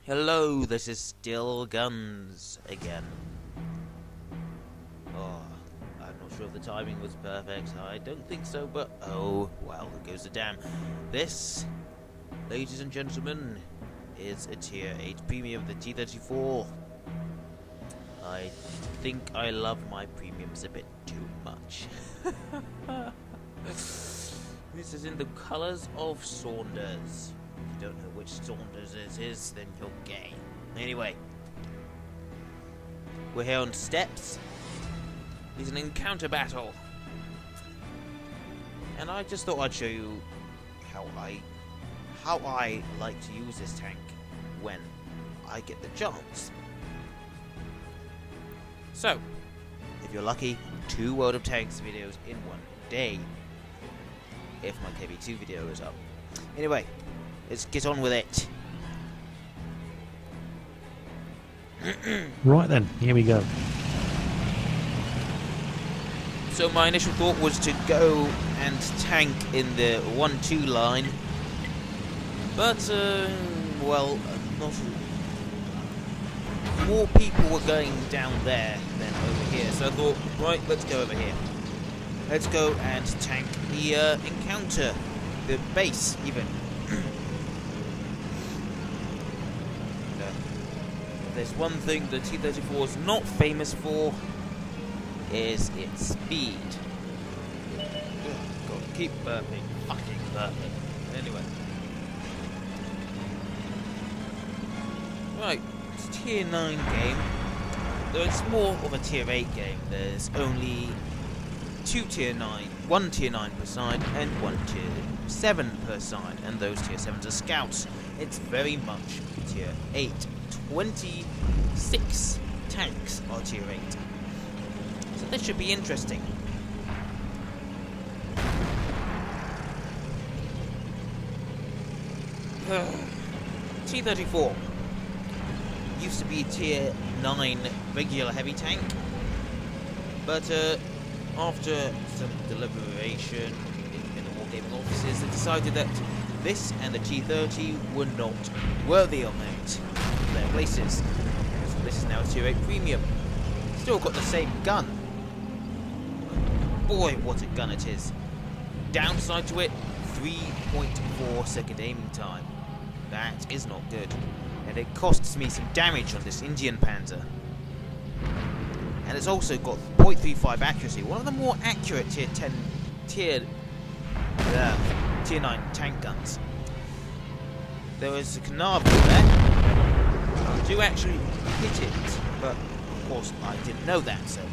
Hello, this is Still Guns again. Oh, I'm not sure if the timing was perfect. I don't think so, but oh, well, there goes the dam. This, ladies and gentlemen, is a Tier 8 premium of the T34. I think I love my premiums a bit too much. This is in the colours of Saunders. If you don't know which Saunders it is, then you're gay. Anyway, we're here on steps. It's an encounter battle, and I just thought I'd show you how I like to use this tank when I get the chance. So, if you're lucky, 2 World of Tanks videos in one day, if my KB2 video is up. Anyway, let's get on with it. Right then, here we go. So my initial thought was to go and tank in the 1-2 line, but well, not more people were going down there than over here, so I thought, right, let's go over here. Let's go and tank the encounter, the base even. There's one thing the T34 is not famous for, is its speed. God, keep burping, fucking burping. Anyway. Right, it's a Tier 9 game. Though it's more of a Tier 8 game. There's only 2 Tier 9, 1 Tier 9 per side, and 1 Tier 7 per side. And those Tier 7s are scouts. It's very much Tier 8. 26 tanks are Tier 8. So this should be interesting. T34 used to be a Tier 9 regular heavy tank, but after some deliberation in the wargaming offices, they decided that this and the T30 were not worthy of their places. So this is now a Tier 8 premium. Still got the same gun. Boy, what a gun it is. Downside to it, 3.4 second aiming time. That is not good. And it costs me some damage on this Indian Panzer. And it's also got 0.35 accuracy, one of the more accurate Tier 9 tank guns. There is a Carnarvon there. I do actually hit it, but of course I didn't know that, so it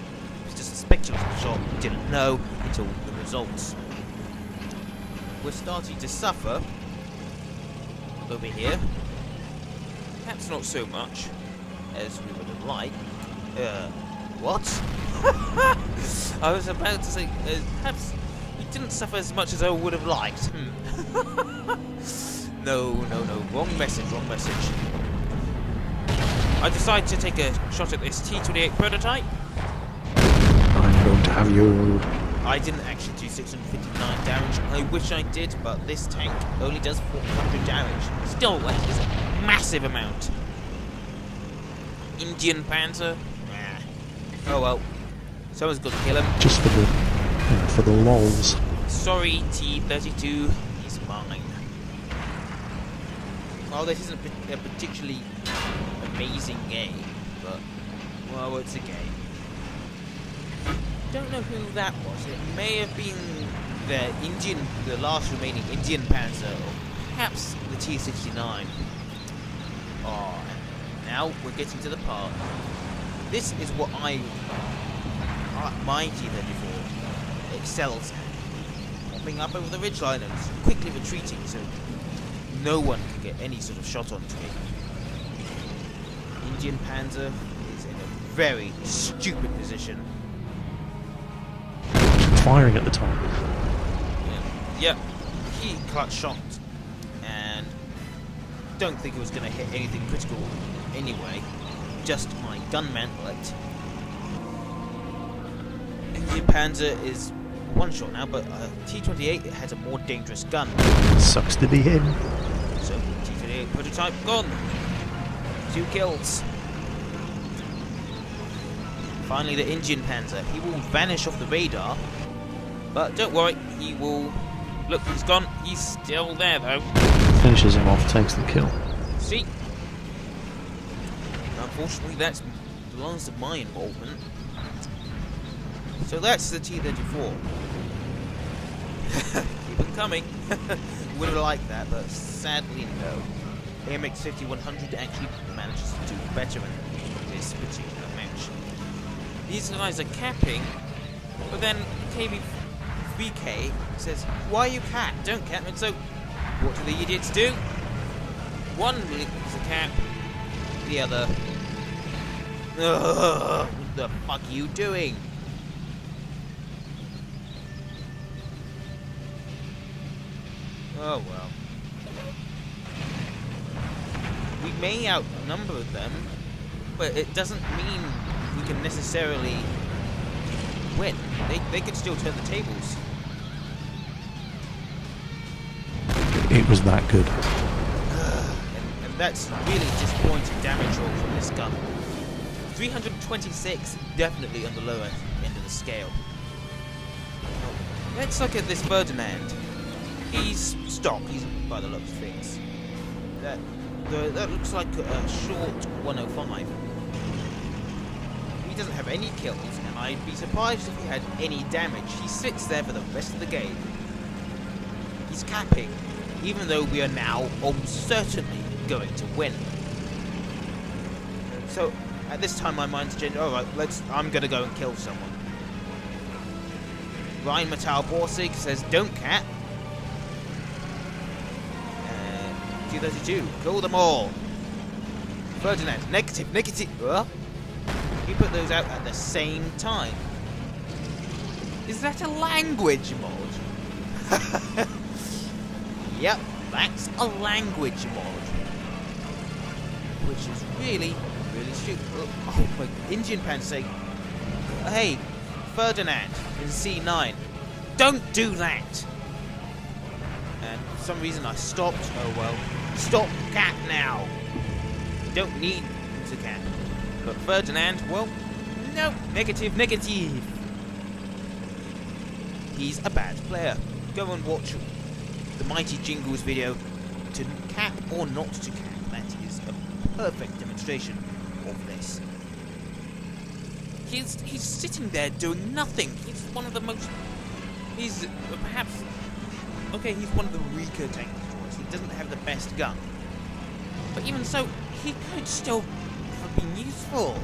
was just a speculative shot. Didn't know until the results. We're starting to suffer over here. Perhaps not so much as we would have liked. What? I was about to say, perhaps we didn't suffer as much as I would have liked. No, wrong message. I decided to take a shot at this T28 prototype. I'm going to have you. I didn't actually do 659 damage. I wish I did, but this tank only does 400 damage. Still, that is a massive amount. Indian Panzer? Nah. Oh well. Someone's got to kill him. Just for the lols. Sorry, T32. He's mine. Well, this isn't a particularly amazing game, but, well, it's a game. Don't know who that was. It may have been the last remaining Indian Panzer, or perhaps the T69. Oh, now we're getting to the part. This is what my T34 excels at. Popping up over the ridgeline and quickly retreating, so no one can get any sort of shot onto me. Indian Panzer is in a very stupid position. Firing at the time. Yeah, he clutch shot, and don't think it was going to hit anything critical anyway. Just my gunman light. Indian Panzer is one shot now, but T28 has a more dangerous gun. Sucks to be him. So T38 prototype gone. 2 kills. Finally, the Indian Panzer. He will vanish off the radar, but don't worry, he will. Look, he's gone. He's still there though. Finishes him off, takes the kill. See? Unfortunately, that's the last of my involvement. So that's the T34. Keep them coming. Would have liked that, but sadly no. AMX 5100 actually manages to do better in this particular match. These guys are capping, but then KBVK says, "Why you cap? Don't cap." And so, what do the idiots do? One leaves a cap, the other. Ugh, what the fuck are you doing? Oh well. We may outnumber them, but it doesn't mean we can necessarily win. They could still turn the tables. It was that good. And that's really disappointing damage roll from this gun. 326, definitely on the lower end of the scale. Now, let's look at this Ferdinand. He's stock, he's by the looks of things. That looks like a short 105. He doesn't have any kills, and I'd be surprised if he had any damage. He sits there for the rest of the game. He's capping, even though we are now almost certainly going to win. So, at this time my mind's changed. Alright, I'm gonna go and kill someone. Ryan Metal Borsig says, "Don't cap." T32, kill them all. Ferdinand, negative. You put those out at the same time. Is that a language mod? Yep, that's a language mod. Which is really stupid. Oh my, Indian Pan saying, "Hey, Ferdinand in C9, don't do that." And for some reason I stopped. Oh well. Stop cap now. You don't need to cap. But Ferdinand, well, no. Negative. He's a bad player. Go and watch the Mighty Jingles video to cap or not to cap. That is a perfect demonstration of this. He's sitting there doing nothing. He's one of the most... He's perhaps... Okay, he's one of the weaker tank destroyers. He doesn't have the best gun. But even so, he could still have been useful.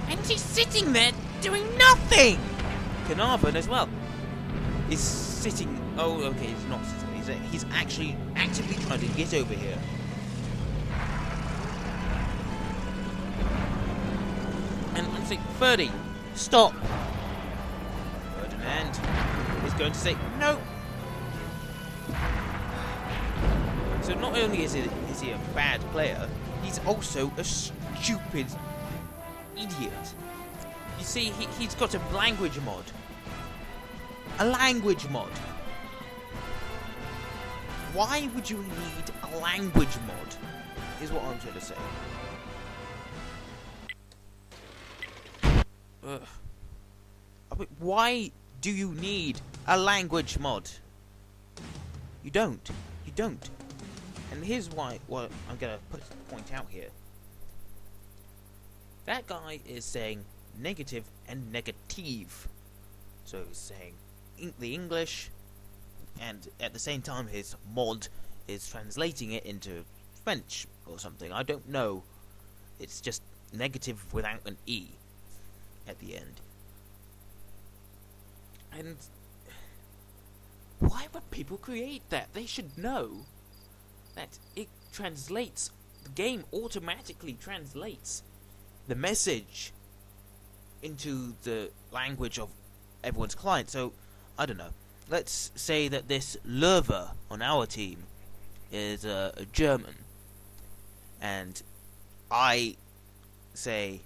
And he's sitting there doing nothing! Carnarvon as well is sitting... Oh, okay, he's not sitting. He's actually actively trying to get over here. And I'm saying, Ferdy, stop! Ferdinand is going to say, no! So not only is he a bad player, he's also a stupid idiot. You see, he's got a language mod. A language mod. Why would you need a language mod? Is what I'm trying to say. I mean, why do you need a language mod? You don't. You don't. And here's why. Well, I'm gonna point out here. That guy is saying negative and negative. So he's saying the English, and at the same time his mod is translating it into French or something. I don't know. It's just negative without an E at the end. And why would people create that? They should know that it translates, the game automatically translates the message into the language of everyone's client. So, I don't know. Let's say that this Löwe on our team is a German, and I say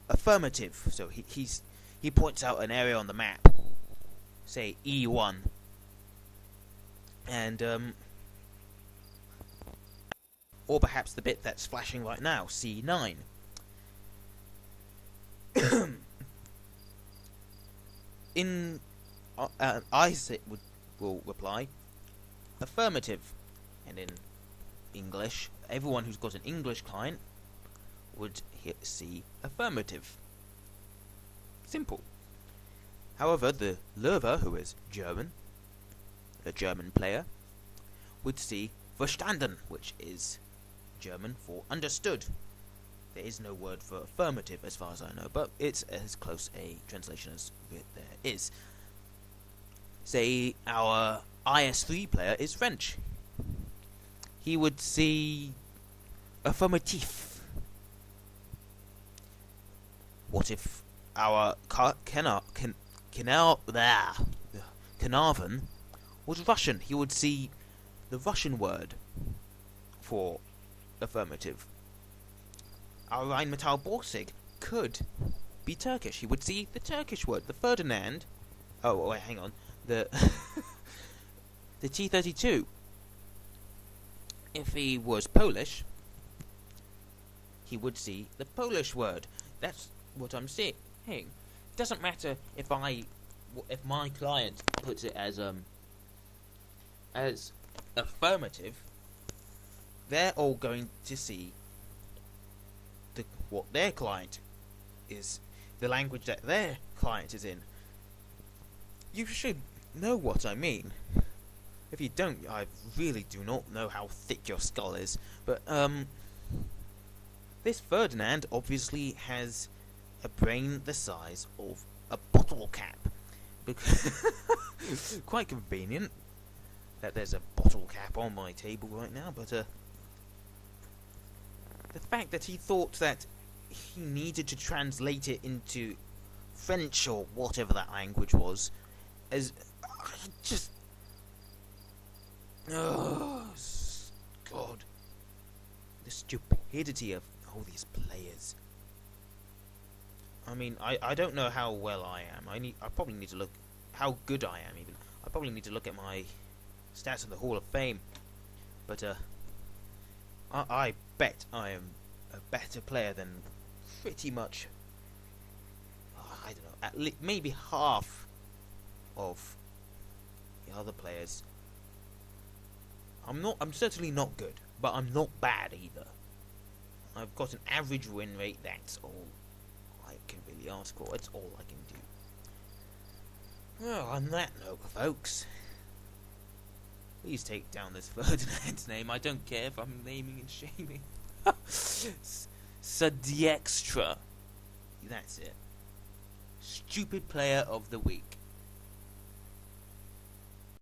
affirmative. So he points out an area on the map, say E1, and Or perhaps the bit that's flashing right now, C9. In Isaac will reply affirmative, and in English, everyone who's got an English client would hit C affirmative. Simple. However, the learner, who is German, a German player, would see verstanden, which is German for understood. There is no word for affirmative as far as I know, but it's as close a translation as there is. Say our IS3 player is French. He would see affirmatif. What if our Carnarvon was Russian? He would see the Russian word for affirmative. Our Rheinmetall Borsig could be Turkish. He would see the Turkish word, the Ferdinand. Oh, wait, hang on. The the T34. If he was Polish, he would see the Polish word. That's what I'm saying. It doesn't matter if my client puts it as affirmative. They're all going to see what their client is, the language that their client is in. You should know what I mean. If you don't, I really do not know how thick your skull is. But this Ferdinand obviously has a brain the size of a bottle cap. Quite convenient that there's a bottle cap on my table right now, but the fact that he thought that he needed to translate it into French or whatever that language was, as just God, the stupidity of all these players. I mean, I don't know how well I am. I probably need to look how good I am. Even I probably need to look at my stats in the Hall of Fame. But I bet I am a better player than pretty much, I don't know, at least maybe half of the other players. I'm certainly not good, but I'm not bad either. I've got an average win rate. That's all I can really ask for. It's all I can do. Well, on that note, folks, please take down this Ferdinand's name. I don't care if I'm naming and shaming. Sadiextra. That's it. Stupid player of the week.